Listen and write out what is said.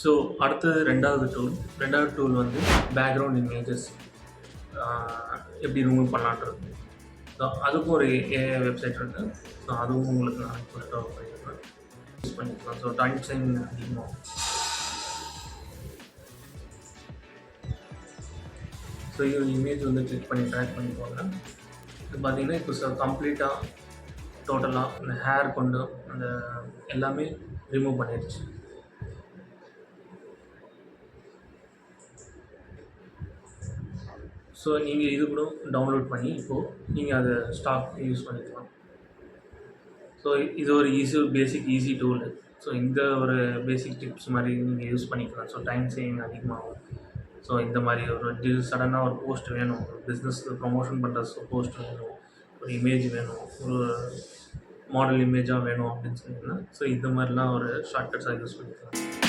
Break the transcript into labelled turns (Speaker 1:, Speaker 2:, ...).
Speaker 1: So அடுத்தது ரெண்டாவது tool வந்து பேக்ரவுண்ட் இமேஜஸ் எப்படி ரிமூவ் பண்ணலான்றது. ஸோ அதுக்கும் ஒரு ஏஐ வெப்சைட் இருக்குது. ஸோ அதுவும் உங்களுக்கு நான் பண்ணியிருக்கேன், யூஸ் பண்ணிக்கலாம். ஸோ டைம் சேவிங் அதிகமாகும். ஸோ இமேஜ் வந்து கிளிக் பண்ணி ட்ராக் பண்ணி போகிறேன். இது பார்த்தீங்கன்னா இப்போ கம்ப்ளீட்டாக டோட்டலாக அந்த ஹேர் கொண்டு அந்த எல்லாமே ரிமூவ் பண்ணிடுச்சு. ஸோ நீங்கள் இது கூட டவுன்லோட் பண்ணி இப்போது நீங்கள் அதை ஸ்டாக் யூஸ் பண்ணிக்கலாம். ஸோ இது ஒரு ஈஸி டூலு. ஸோ இந்த ஒரு பேசிக் டிப்ஸ் மாதிரி நீங்கள் யூஸ் பண்ணிக்கலாம். ஸோ டைம் சேவிங் அதிகமாகும். ஸோ இந்த மாதிரி ஒரு சடனாக ஒரு போஸ்ட் வேணும், ஒரு பிஸ்னஸ்க்கு ப்ரொமோஷன் பண்ணுற போஸ்ட் வேணும், ஒரு இமேஜ் வேணும், ஒரு மாடல் இமேஜாக வேணும் அப்படின்னு சொன்னீங்கன்னா ஸோ இந்த மாதிரிலாம் ஒரு ஷார்ட்கட்ஸாக யூஸ் பண்ணிக்கலாம்.